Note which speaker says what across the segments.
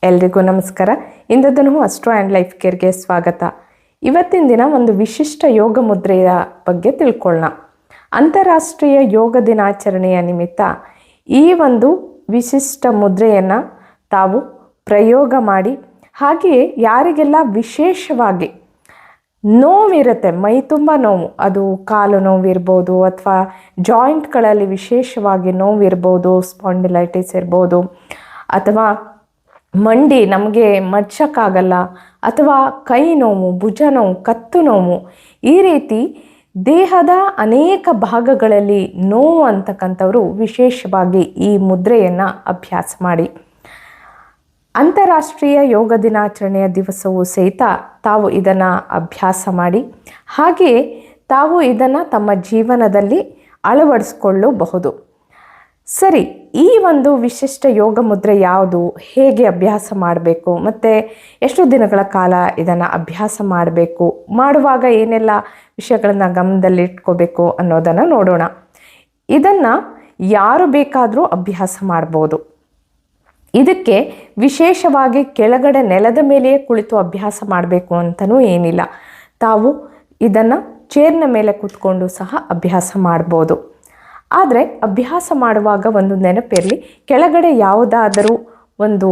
Speaker 1: ಎಲ್ರಿಗೂ ನಮಸ್ಕಾರ. ಇಂದದನು astro and life ಕೇರ್ಗೆ ಸ್ವಾಗತ. ಇವತ್ತಿನ ದಿನ ಒಂದು ವಿಶಿಷ್ಟ ಯೋಗ ಮುದ್ರೆಯ ಬಗ್ಗೆ ತಿಳ್ಕೊಳ್ಳೋಣ. ಅಂತಾರಾಷ್ಟ್ರೀಯ ಯೋಗ ದಿನಾಚರಣೆಯ ನಿಮಿತ್ತ ಈ ಒಂದು ವಿಶಿಷ್ಟ ಮುದ್ರೆಯನ್ನು ತಾವು ಪ್ರಯೋಗ ಮಾಡಿ, ಹಾಗೆಯೇ ಯಾರಿಗೆಲ್ಲ ವಿಶೇಷವಾಗಿ ನೋವಿರುತ್ತೆ, ಮೈ ತುಂಬ ನೋವು, ಅದು ಕಾಲು ನೋವಿರ್ಬೋದು ಅಥವಾ ಜಾಯಿಂಟ್ಗಳಲ್ಲಿ ವಿಶೇಷವಾಗಿ ನೋವಿರ್ಬೋದು, ಸ್ಪಾಂಡಿಲೈಟಿಸ್ ಇರ್ಬೋದು, ಅಥವಾ ಮಂಡಿ ನಮಗೆ ಮಡ್ಚಕ್ಕಾಗಲ್ಲ, ಅಥವಾ ಕೈ ನೋವು, ಭುಜ ನೋವು, ಕತ್ತು ನೋವು, ಈ ರೀತಿ ದೇಹದ ಅನೇಕ ಭಾಗಗಳಲ್ಲಿ ನೋವು ಅಂತಕ್ಕಂಥವರು ವಿಶೇಷವಾಗಿ ಈ ಮುದ್ರೆಯನ್ನು ಅಭ್ಯಾಸ ಮಾಡಿ. ಅಂತಾರಾಷ್ಟ್ರೀಯ ಯೋಗ ದಿನಾಚರಣೆಯ ದಿವಸವೂ ಸಹಿತ ತಾವು ಇದನ್ನು ಅಭ್ಯಾಸ ಮಾಡಿ, ಹಾಗೆಯೇ ತಾವು ಇದನ್ನು ತಮ್ಮ ಜೀವನದಲ್ಲಿ ಅಳವಡಿಸ್ಕೊಳ್ಳಬಹುದು. ಸರಿ, ಈ ಒಂದು ವಿಶಿಷ್ಟ ಯೋಗ ಮುದ್ರೆ ಯಾವುದು, ಹೇಗೆ ಅಭ್ಯಾಸ ಮಾಡಬೇಕು, ಮತ್ತು ಎಷ್ಟು ದಿನಗಳ ಕಾಲ ಇದನ್ನು ಅಭ್ಯಾಸ ಮಾಡಬೇಕು, ಮಾಡುವಾಗ ಏನೆಲ್ಲ ವಿಷಯಗಳನ್ನು ಗಮನದಲ್ಲಿಟ್ಕೋಬೇಕು ಅನ್ನೋದನ್ನು ನೋಡೋಣ. ಇದನ್ನು ಯಾರು ಬೇಕಾದರೂ ಅಭ್ಯಾಸ ಮಾಡ್ಬೋದು. ಇದಕ್ಕೆ ವಿಶೇಷವಾಗಿ ಕೆಳಗಡೆ ನೆಲದ ಮೇಲೆಯೇ ಕುಳಿತು ಅಭ್ಯಾಸ ಮಾಡಬೇಕು ಅಂತಲೂ ಏನಿಲ್ಲ. ತಾವು ಇದನ್ನು ಚೇರ್ನ ಮೇಲೆ ಕೂತ್ಕೊಂಡು ಸಹ ಅಭ್ಯಾಸ ಮಾಡ್ಬೋದು. ಆದರೆ ಅಭ್ಯಾಸ ಮಾಡುವಾಗ ಒಂದು ನೆನಪಿರಲಿ, ಕೆಳಗಡೆ ಯಾವುದಾದರೂ ಒಂದು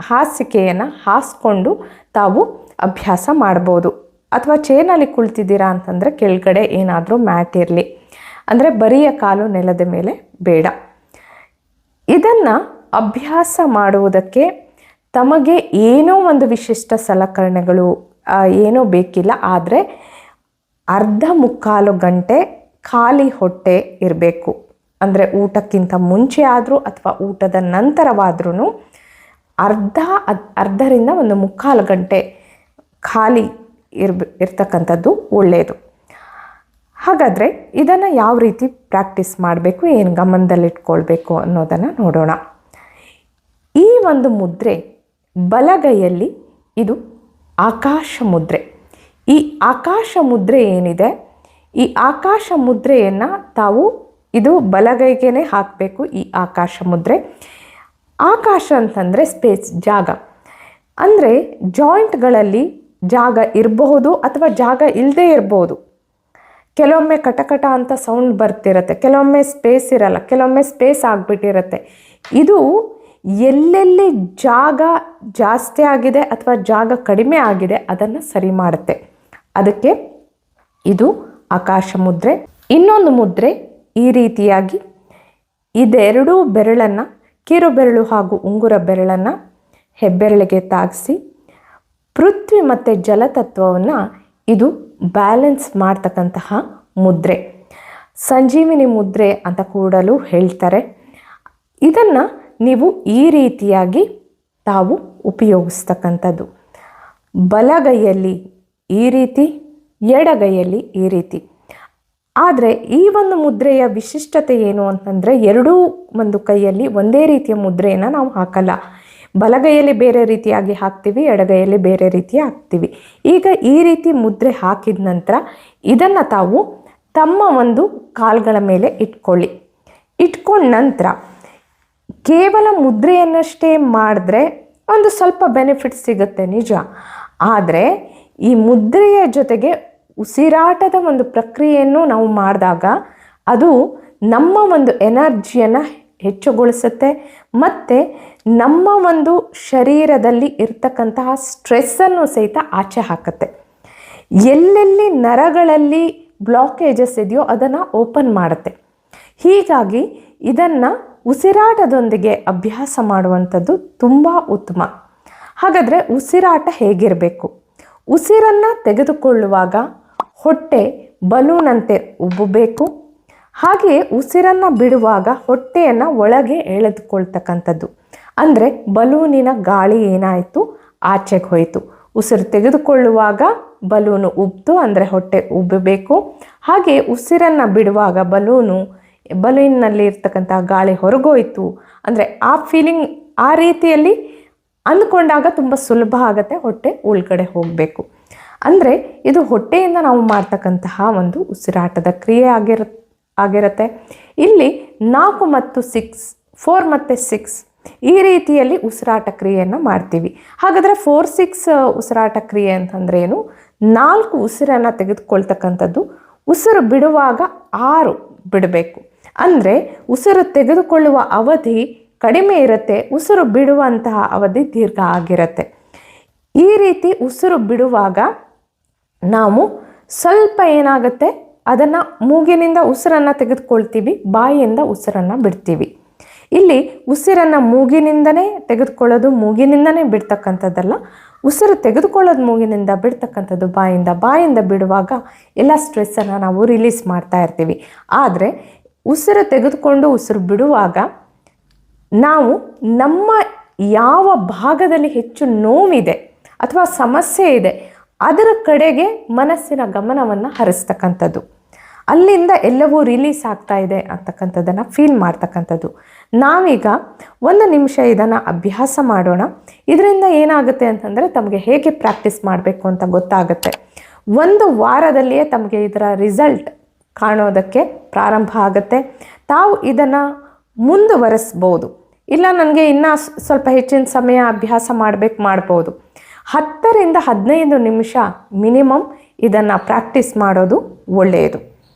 Speaker 1: ಹಾಸಿಗೆಯನ್ನು ಹಾಸ್ಕೊಂಡು ತಾವು ಅಭ್ಯಾಸ ಮಾಡ್ಬೋದು. ಅಥವಾ ಚೇರ್ನಲ್ಲಿ ಕುಳಿತಿದ್ದೀರಾ ಅಂತಂದರೆ ಕೆಳಗಡೆ ಏನಾದರೂ ಮ್ಯಾಟ್ ಇರಲಿ, ಅಂದರೆ ಬರಿಯ ಕಾಲು ನೆಲದ ಮೇಲೆ ಬೇಡ. ಇದನ್ನು ಅಭ್ಯಾಸ ಮಾಡುವುದಕ್ಕೆ ತಮಗೆ ಏನೋ ಒಂದು ವಿಶಿಷ್ಟ ಸಲಕರಣೆಗಳು ಏನೋ ಬೇಕಿಲ್ಲ. ಆದರೆ ಅರ್ಧ ಮುಕ್ಕಾಲು ಗಂಟೆ ಖಾಲಿ ಹೊಟ್ಟೆ ಇರಬೇಕು. ಅಂದರೆ ಊಟಕ್ಕಿಂತ ಮುಂಚೆ ಆದರೂ ಅಥವಾ ಊಟದ ನಂತರವಾದ್ರೂ ಅರ್ಧರಿಂದ ಒಂದು ಮುಕ್ಕಾಲು ಗಂಟೆ ಖಾಲಿ ಇರ್ತಕ್ಕಂಥದ್ದು ಒಳ್ಳೆಯದು. ಹಾಗಾದರೆ ಇದನ್ನು ಯಾವ ರೀತಿ ಪ್ರಾಕ್ಟೀಸ್ ಮಾಡಬೇಕು, ಏನು ಗಮನದಲ್ಲಿಟ್ಕೊಳ್ಬೇಕು ಅನ್ನೋದನ್ನು ನೋಡೋಣ. ಈ ಒಂದು ಮುದ್ರೆ ಬಲಗೈಯಲ್ಲಿ ಇದು ಆಕಾಶ ಮುದ್ರೆ. ಈ ಆಕಾಶ ಮುದ್ರೆ ಏನಿದೆ, ಈ ಆಕಾಶ ಮುದ್ರೆಯನ್ನು ತಾವು ಇದು ಬಲಗೈಗೇ ಹಾಕಬೇಕು. ಈ ಆಕಾಶ ಮುದ್ರೆ, ಆಕಾಶ ಅಂತಂದರೆ ಸ್ಪೇಸ್, ಜಾಗ. ಅಂದರೆ ಜಾಯಿಂಟ್ಗಳಲ್ಲಿ ಜಾಗ ಇರಬಹುದು ಅಥವಾ ಜಾಗ ಇಲ್ಲದೆ ಇರಬಹುದು. ಕೆಲವೊಮ್ಮೆ ಕಟಕಟ ಅಂತ ಸೌಂಡ್ ಬರ್ತಿರುತ್ತೆ, ಕೆಲವೊಮ್ಮೆ ಸ್ಪೇಸ್ ಇರಲ್ಲ, ಕೆಲವೊಮ್ಮೆ ಸ್ಪೇಸ್ ಆಗಿಬಿಟ್ಟಿರುತ್ತೆ. ಇದು ಎಲ್ಲೆಲ್ಲಿ ಜಾಗ ಜಾಸ್ತಿ ಆಗಿದೆ ಅಥವಾ ಜಾಗ ಕಡಿಮೆ ಆಗಿದೆ ಅದನ್ನು ಸರಿ ಮಾಡುತ್ತೆ. ಅದಕ್ಕೆ ಇದು ಆಕಾಶ ಮುದ್ರೆ. ಇನ್ನೊಂದು ಮುದ್ರೆ ಈ ರೀತಿಯಾಗಿ ಇದೆರಡೂ ಬೆರಳನ್ನು, ಕಿರು ಬೆರಳು ಹಾಗೂ ಉಂಗುರ ಬೆರಳನ್ನು ಹೆಬ್ಬೆರಳಿಗೆ ತಾಗಿಸಿ ಪೃಥ್ವಿ ಮತ್ತು ಜಲತತ್ವವನ್ನು ಇದು ಬ್ಯಾಲೆನ್ಸ್ ಮಾಡ್ತಕ್ಕಂತಹ ಮುದ್ರೆ. ಸಂಜೀವಿನಿ ಮುದ್ರೆ ಅಂತ ಕೂಡಲೂ ಹೇಳ್ತಾರೆ. ಇದನ್ನು ನೀವು ಈ ರೀತಿಯಾಗಿ ತಾವು ಉಪಯೋಗಿಸ್ತಕ್ಕಂಥದ್ದು. ಬಲಗೈಯಲ್ಲಿ ಈ ರೀತಿ, ಎಡಗೈಯಲ್ಲಿ ಈ ರೀತಿ. ಆದರೆ ಈ ಒಂದು ಮುದ್ರೆಯ ವಿಶಿಷ್ಟತೆ ಏನು ಅಂತಂದರೆ, ಎರಡೂ ಒಂದು ಕೈಯಲ್ಲಿ ಒಂದೇ ರೀತಿಯ ಮುದ್ರೆಯನ್ನು ನಾವು ಹಾಕಲ್ಲ. ಬಲಗೈಯಲ್ಲಿ ಬೇರೆ ರೀತಿಯಾಗಿ ಹಾಕ್ತೀವಿ, ಎಡಗೈಯಲ್ಲಿ ಬೇರೆ ರೀತಿ ಹಾಕ್ತೀವಿ. ಈಗ ಈ ರೀತಿ ಮುದ್ರೆ ಹಾಕಿದ ನಂತರ ಇದನ್ನು ತಾವು ತಮ್ಮ ಒಂದು ಕಾಲುಗಳ ಮೇಲೆ ಇಟ್ಕೊಂಡ ನಂತರ ಕೇವಲ ಮುದ್ರೆಯನ್ನಷ್ಟೇ ಮಾಡಿದ್ರೆ ಒಂದು ಸ್ವಲ್ಪ ಬೆನಿಫಿಟ್ ಸಿಗುತ್ತೆ ನಿಜ. ಆದರೆ ಈ ಮುದ್ರೆಯ ಜೊತೆಗೆ ಉಸಿರಾಟದ ಒಂದು ಪ್ರಕ್ರಿಯೆಯನ್ನು ನಾವು ಮಾಡಿದಾಗ ಅದು ನಮ್ಮ ಒಂದು ಎನರ್ಜಿಯನ್ನು ಹೆಚ್ಚುಗೊಳಿಸುತ್ತೆ ಮತ್ತು ನಮ್ಮ ಒಂದು ಶರೀರದಲ್ಲಿ ಇರ್ತಕ್ಕಂತಹ ಸ್ಟ್ರೆಸ್ಸನ್ನು ಸಹಿತ ಆಚೆ ಹಾಕುತ್ತೆ. ಎಲ್ಲೆಲ್ಲಿ ನರಗಳಲ್ಲಿ ಬ್ಲಾಕೇಜಸ್ ಇದೆಯೋ ಅದನ್ನು ಓಪನ್ ಮಾಡುತ್ತೆ. ಹೀಗಾಗಿ ಇದನ್ನು ಉಸಿರಾಟದೊಂದಿಗೆ ಅಭ್ಯಾಸ ಮಾಡುವಂಥದ್ದು ತುಂಬ ಉತ್ತಮ. ಹಾಗಾದರೆ ಉಸಿರಾಟ ಹೇಗಿರಬೇಕು? ಉಸಿರನ್ನು ತೆಗೆದುಕೊಳ್ಳುವಾಗ ಹೊಟ್ಟೆ ಬಲೂನಂತೆ ಉಬ್ಬಬೇಕು. ಹಾಗೆಯೇ ಉಸಿರನ್ನು ಬಿಡುವಾಗ ಹೊಟ್ಟೆಯನ್ನು ಒಳಗೆ ಎಳೆದುಕೊಳ್ತಕ್ಕಂಥದ್ದು. ಅಂದರೆ ಬಲೂನಿನ ಗಾಳಿ ಏನಾಯಿತು, ಆಚೆಗೆ ಹೋಯಿತು. ಉಸಿರು ತೆಗೆದುಕೊಳ್ಳುವಾಗ ಬಲೂನು ಉಬ್ಬಿತು, ಅಂದರೆ ಹೊಟ್ಟೆ ಉಬ್ಬಬೇಕು. ಹಾಗೆಯೇ ಉಸಿರನ್ನು ಬಿಡುವಾಗ ಬಲೂನ್ನಲ್ಲಿ ಇರ್ತಕ್ಕಂಥ ಗಾಳಿ ಹೊರಗೋಯ್ತು ಅಂದರೆ ಆ ಫೀಲಿಂಗ್, ಆ ರೀತಿಯಲ್ಲಿ ಅಂದ್ಕೊಂಡಾಗ ತುಂಬ ಸುಲಭ ಆಗುತ್ತೆ ಹೊಟ್ಟೆ ಉಳ್ಗಡೆ ಹೋಗಬೇಕು. ಅಂದರೆ ಇದು ಹೊಟ್ಟೆಯಿಂದ ನಾವು ಮಾಡ್ತಕ್ಕಂತಹ ಒಂದು ಉಸಿರಾಟದ ಕ್ರಿಯೆ ಆಗಿರುತ್ತೆ. ಇಲ್ಲಿ 4 ಮತ್ತು 6, 4 ಮತ್ತು 6 ಈ ರೀತಿಯಲ್ಲಿ ಉಸಿರಾಟ ಕ್ರಿಯೆಯನ್ನು ಮಾಡ್ತೀವಿ. ಹಾಗಾದರೆ 4-6 ಉಸಿರಾಟ ಕ್ರಿಯೆ ಅಂತಂದ್ರೆ ಏನು? 4 ಉಸಿರನ್ನು ತೆಗೆದುಕೊಳ್ತಕ್ಕಂಥದ್ದು, ಉಸಿರು ಬಿಡುವಾಗ 6 ಬಿಡಬೇಕು. ಅಂದರೆ ಉಸಿರು ತೆಗೆದುಕೊಳ್ಳುವ ಅವಧಿ ಕಡಿಮೆ ಇರುತ್ತೆ, ಉಸಿರು ಬಿಡುವಂತಹ ಅವಧಿ ದೀರ್ಘ ಆಗಿರುತ್ತೆ. ಈ ರೀತಿ ಉಸಿರು ಬಿಡುವಾಗ ನಾವು ಸ್ವಲ್ಪ ಏನಾಗುತ್ತೆ, ಅದನ್ನು ಮೂಗಿನಿಂದ ಉಸಿರನ್ನು ತೆಗೆದುಕೊಳ್ತೀವಿ, ಬಾಯಿಯಿಂದ ಉಸಿರನ್ನು ಬಿಡ್ತೀವಿ. ಇಲ್ಲಿ ಉಸಿರನ್ನು ಮೂಗಿನಿಂದನೇ ತೆಗೆದುಕೊಳ್ಳೋದು, ಮೂಗಿನಿಂದನೇ ಬಿಡ್ತಕ್ಕಂಥದ್ದಲ್ಲ. ಉಸಿರು ತೆಗೆದುಕೊಳ್ಳೋದು ಮೂಗಿನಿಂದ, ಬಿಡ್ತಕ್ಕಂಥದ್ದು ಬಾಯಿಂದ ಬಿಡುವಾಗ ಎಲ್ಲ ಸ್ಟ್ರೆಸ್ಸನ್ನು ನಾವು ರಿಲೀಸ್ ಮಾಡ್ತಾ ಇರ್ತೀವಿ. ಆದರೆ ಉಸಿರು ತೆಗೆದುಕೊಂಡು ಉಸಿರು ಬಿಡುವಾಗ ನಾವು ನಮ್ಮ ಯಾವ ಭಾಗದಲ್ಲಿ ಹೆಚ್ಚು ನೋವಿದೆ ಅಥವಾ ಸಮಸ್ಯೆ ಇದೆ ಅದರ ಕಡೆಗೆ ಮನಸ್ಸಿನ ಗಮನವನ್ನು ಹರಿಸ್ತಕ್ಕಂಥದ್ದು. ಅಲ್ಲಿಂದ ಎಲ್ಲವೂ ರಿಲೀಸ್ ಆಗ್ತಾ ಇದೆ ಅಂತಕ್ಕಂಥದ್ದನ್ನು ಫೀಲ್ ಮಾಡ್ತಕ್ಕಂಥದ್ದು. ನಾವೀಗ 1 ನಿಮಿಷ ಇದನ್ನು ಅಭ್ಯಾಸ ಮಾಡೋಣ. ಇದರಿಂದ ಏನಾಗುತ್ತೆ ಅಂತಂದರೆ ತಮಗೆ ಹೇಗೆ ಪ್ರಾಕ್ಟೀಸ್ ಮಾಡಬೇಕು ಅಂತ ಗೊತ್ತಾಗುತ್ತೆ. 1 ವಾರದಲ್ಲಿಯೇ ತಮಗೆ ಇದರ ರಿಸಲ್ಟ್ ಕಾಣೋದಕ್ಕೆ ಪ್ರಾರಂಭ ಆಗುತ್ತೆ. ತಾವು ಇದನ್ನು ಮುಂದುವರಿಸ್ಬೋದು. ಇಲ್ಲ ನನಗೆ ಇನ್ನೂ ಸ್ವಲ್ಪ ಹೆಚ್ಚಿನ ಸಮಯ ಅಭ್ಯಾಸ ಮಾಡ್ಬೋದು. 10ರಿಂದ 15 ನಿಮಿಷ ಮಿನಿಮಮ್ ಇದನ್ನು ಪ್ರಾಕ್ಟೀಸ್ ಮಾಡೋದು ಒಳ್ಳೆಯದು.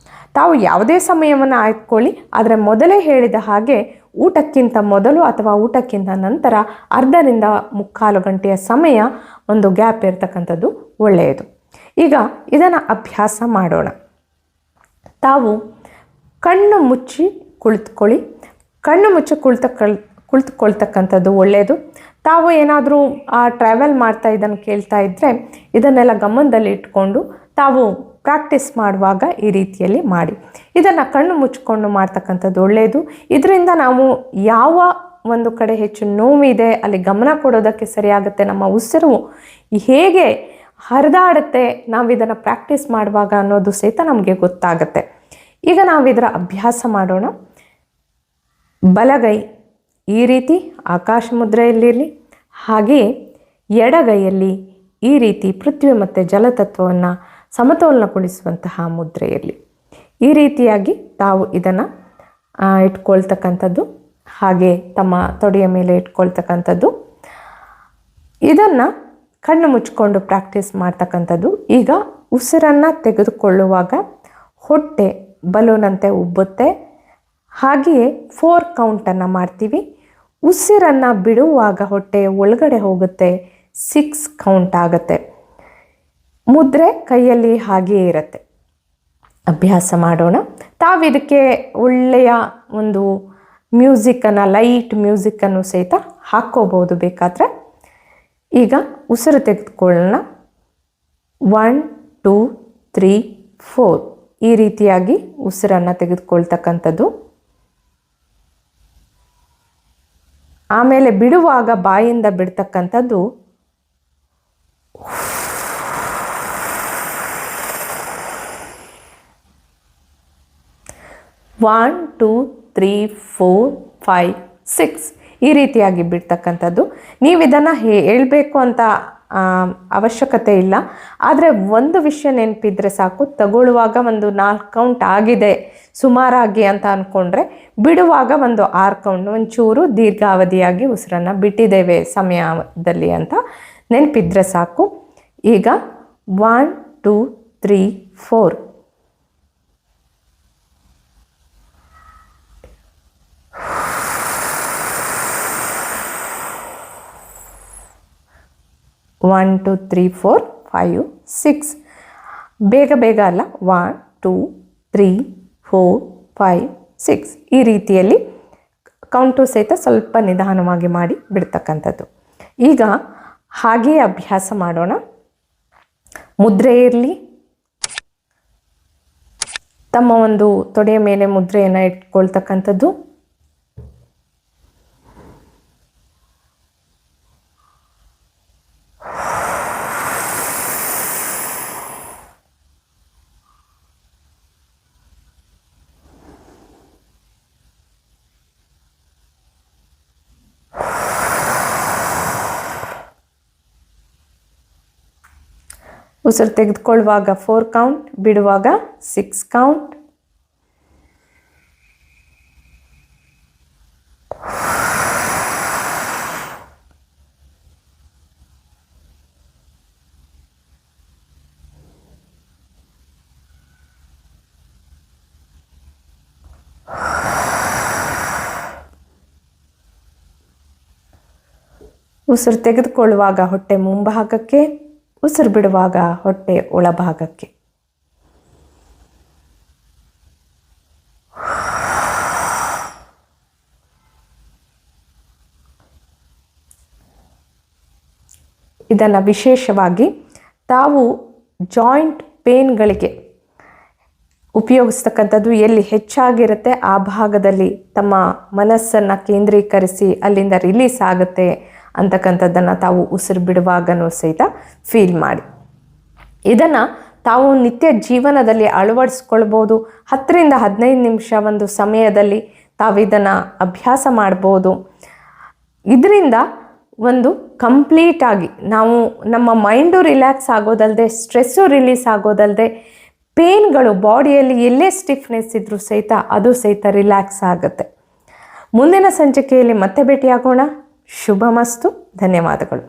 Speaker 1: ತಾವು ಯಾವುದೇ ಸಮಯವನ್ನು ಆಯ್ದುಕೊಳ್ಳಿ, ಆದರೆ ಮೊದಲೇ ಹೇಳಿದ ಹಾಗೆ ಊಟಕ್ಕಿಂತ ಮೊದಲು ಅಥವಾ ಊಟಕ್ಕಿಂತ ನಂತರ 1/2ರಿಂದ 3/4 ಗಂಟೆಯ ಸಮಯ ಒಂದು ಗ್ಯಾಪ್ ಇರತಕ್ಕಂಥದ್ದು ಒಳ್ಳೆಯದು. ಈಗ ಇದನ್ನು ಅಭ್ಯಾಸ ಮಾಡೋಣ. ತಾವು ಕಣ್ಣು ಮುಚ್ಚಿ ಕುಳಿತುಕೊಳ್ಳಿ. ಕಣ್ಣು ಮುಚ್ಚಿ ಕುಳಿತುಕೊಳ್ತಕ್ಕಂಥದ್ದು ಒಳ್ಳೆಯದು. ತಾವು ಏನಾದರೂ ಟ್ರಾವೆಲ್ ಮಾಡ್ತಾ ಇದನ್ನು ಕೇಳ್ತಾ ಇದ್ದರೆ ಇದನ್ನೆಲ್ಲ ಗಮನದಲ್ಲಿ ಇಟ್ಕೊಂಡು ತಾವು ಪ್ರಾಕ್ಟೀಸ್ ಮಾಡುವಾಗ ಈ ರೀತಿಯಲ್ಲಿ ಮಾಡಿ. ಇದನ್ನು ಕಣ್ಣು ಮುಚ್ಚಿಕೊಂಡು ಮಾಡ್ತಕ್ಕಂಥದ್ದು ಒಳ್ಳೆಯದು. ಇದರಿಂದ ನಾವು ಯಾವ ಒಂದು ಕಡೆ ಹೆಚ್ಚು ನೋವಿದೆ ಅಲ್ಲಿ ಗಮನ ಕೊಡೋದಕ್ಕೆ ಸರಿಯಾಗುತ್ತೆ. ನಮ್ಮ ಉಸಿರು ಹೇಗೆ ಹರಿದಾಡುತ್ತೆ ನಾವು ಇದನ್ನು ಪ್ರಾಕ್ಟೀಸ್ ಮಾಡುವಾಗ ಅನ್ನೋದು ಸಹಿತ ನಮಗೆ ಗೊತ್ತಾಗುತ್ತೆ. ಈಗ ನಾವು ಇದರ ಅಭ್ಯಾಸ ಮಾಡೋಣ. ಬಲಗೈ ಈ ರೀತಿ ಆಕಾಶ ಮುದ್ರೆಯಲ್ಲಿರಲಿ, ಹಾಗೆಯೇ ಎಡಗೈಯಲ್ಲಿ ಈ ರೀತಿ ಪೃಥ್ವಿ ಮತ್ತು ಜಲತತ್ವವನ್ನು ಸಮತೋಲನಗೊಳಿಸುವಂತಹ ಮುದ್ರೆ ಇರಲಿ. ಈ ರೀತಿಯಾಗಿ ತಾವು ಇದನ್ನು ಇಟ್ಕೊಳ್ತಕ್ಕಂಥದ್ದು, ಹಾಗೆ ತಮ್ಮ ತೊಡೆಯ ಮೇಲೆ ಇಟ್ಕೊಳ್ತಕ್ಕಂಥದ್ದು. ಇದನ್ನು ಕಣ್ಣು ಮುಚ್ಚಿಕೊಂಡು ಪ್ರಾಕ್ಟೀಸ್ ಮಾಡ್ತಕ್ಕಂಥದ್ದು. ಈಗ ಉಸಿರನ್ನು ತೆಗೆದುಕೊಳ್ಳುವಾಗ ಹೊಟ್ಟೆ ಬಲೂನಂತೆ ಉಬ್ಬುತ್ತೆ, ಹಾಗೆಯೇ 4 ಕೌಂಟನ್ನು ಮಾಡ್ತೀವಿ. ಉಸಿರನ್ನು ಬಿಡುವಾಗ ಹೊಟ್ಟೆ ಒಳಗಡೆ ಹೋಗುತ್ತೆ, 6 ಕೌಂಟ್ ಆಗುತ್ತೆ. ಮುದ್ರೆ ಕೈಯಲ್ಲಿ ಹಾಗೆಯೇ ಇರುತ್ತೆ. ಅಭ್ಯಾಸ ಮಾಡೋಣ. ತಾವಿದಕ್ಕೆ ಒಳ್ಳೆಯ ಒಂದು ಮ್ಯೂಸಿಕ್ಕನ್ನು, ಲೈಟ್ ಮ್ಯೂಸಿಕ್ಕನ್ನು ಸಹಿತ ಹಾಕ್ಕೋಬೋದು ಬೇಕಾದರೆ. ಈಗ ಉಸಿರು ತೆಗೆದುಕೊಳ್ಳೋಣ. 1 2 3 4 ಈ ರೀತಿಯಾಗಿ ಉಸಿರನ್ನು ತೆಗೆದುಕೊಳ್ತಕ್ಕಂಥದ್ದು. ಆಮೇಲೆ ಬಿಡುವಾಗ ಬಾಯಿಂದ ಬಿಡ್ತಕ್ಕಂಥದ್ದು. ಒನ್ 2 3 4 5 6 ಈ ರೀತಿಯಾಗಿ ಬಿಡ್ತಕ್ಕಂಥದ್ದು. ನೀವು ಇದನ್ನು ಹೇಳಬೇಕು ಅಂತ ಅವಶ್ಯಕತೆ ಇಲ್ಲ. ಆದರೆ ಒಂದು ವಿಷಯ ನೆನಪಿದ್ರೆ ಸಾಕು, ತಗೊಳ್ಳುವಾಗ ಒಂದು 4 ಕೌಂಟ್ ಆಗಿದೆ ಸುಮಾರಾಗಿ ಅಂತ ಅಂದ್ಕೊಂಡ್ರೆ ಬಿಡುವಾಗ ಒಂದು 6 ಕೌಂಟ್, ಒಂಚೂರು ದೀರ್ಘಾವಧಿಯಾಗಿ ಉಸಿರನ್ನು ಬಿಟ್ಟಿದ್ದೇವೆ ಸಮಯದಲ್ಲಿ ಅಂತ ನೆನಪಿದ್ರೆ ಸಾಕು. ಈಗ 1 2 3 4 1 2 3 4 5 6 ಬೇಗ ಅಲ್ಲ, 1 2 3 4 5 6 ಈ ರೀತಿಯಲ್ಲಿ ಕೌಂಟು ಸಹಿತ ಸ್ವಲ್ಪ ನಿಧಾನವಾಗಿ ಮಾಡಿ ಬಿಡ್ತಕ್ಕಂಥದ್ದು. ಈಗ ಹಾಗೆಯೇ ಅಭ್ಯಾಸ ಮಾಡೋಣ. ಮುದ್ರೆ ಇರಲಿ, ತಮ್ಮ ಒಂದು ತೊಡೆಯ ಮೇಲೆ ಮುದ್ರೆಯನ್ನು ಇಟ್ಕೊಳ್ತಕ್ಕಂಥದ್ದು. ಉಸಿರು ತೆಗೆದುಕೊಳ್ಳುವಾಗ 4 ಕೌಂಟ್, ಬಿಡುವಾಗ 6 ಕೌಂಟ್. ಉಸಿರು ತೆಗೆದುಕೊಳ್ಳುವಾಗ ಹೊಟ್ಟೆ ಮುಂಭಾಗಕ್ಕೆ, ಉಸಿರು ಬಿಡುವಾಗ ಹೊಟ್ಟೆ ಒಳಭಾಗಕ್ಕೆ. ಇದನ್ನು ವಿಶೇಷವಾಗಿ ತಾವು ಜಾಯಿಂಟ್ ಪೇನ್ಗಳಿಗೆ ಉಪಯೋಗಿಸ್ತಕ್ಕಂಥದ್ದು, ಎಲ್ಲಿ ಹೆಚ್ಚಾಗಿರುತ್ತೆ ಆ ಭಾಗದಲ್ಲಿ ತಮ್ಮ ಮನಸ್ಸನ್ನು ಕೇಂದ್ರೀಕರಿಸಿ ಅಲ್ಲಿಂದ ರಿಲೀಸ್ ಆಗುತ್ತೆ ಅಂತಕ್ಕಂಥದ್ದನ್ನು ತಾವು ಉಸಿರು ಬಿಡುವಾಗನೂ ಸಹಿತ ಫೀಲ್ ಮಾಡಿ. ಇದನ್ನು ತಾವು ನಿತ್ಯ ಜೀವನದಲ್ಲಿ ಅಳವಡಿಸ್ಕೊಳ್ಬೋದು. 10ರಿಂದ 15 ನಿಮಿಷ ಒಂದು ಸಮಯದಲ್ಲಿ ತಾವು ಇದನ್ನು ಅಭ್ಯಾಸ ಮಾಡ್ಬೋದು. ಇದರಿಂದ ಒಂದು ಕಂಪ್ಲೀಟಾಗಿ ನಾವು ನಮ್ಮ ಮೈಂಡು ರಿಲ್ಯಾಕ್ಸ್ ಆಗೋದಲ್ಲದೆ, ಸ್ಟ್ರೆಸ್ಸು ರಿಲೀಸ್ ಆಗೋದಲ್ಲದೆ, ಪೇನ್ಗಳು ಬಾಡಿಯಲ್ಲಿ ಎಲ್ಲೇ ಸ್ಟಿಫ್ನೆಸ್ ಇದ್ರೂ ಸಹಿತ ಅದು ಸಹಿತ ರಿಲ್ಯಾಕ್ಸ್ ಆಗುತ್ತೆ. ಮುಂದಿನ ಸಂಚಿಕೆಯಲ್ಲಿ ಮತ್ತೆ ಭೇಟಿಯಾಗೋಣ. ಶುಭಮಸ್ತು. ಧನ್ಯವಾದಗಳು.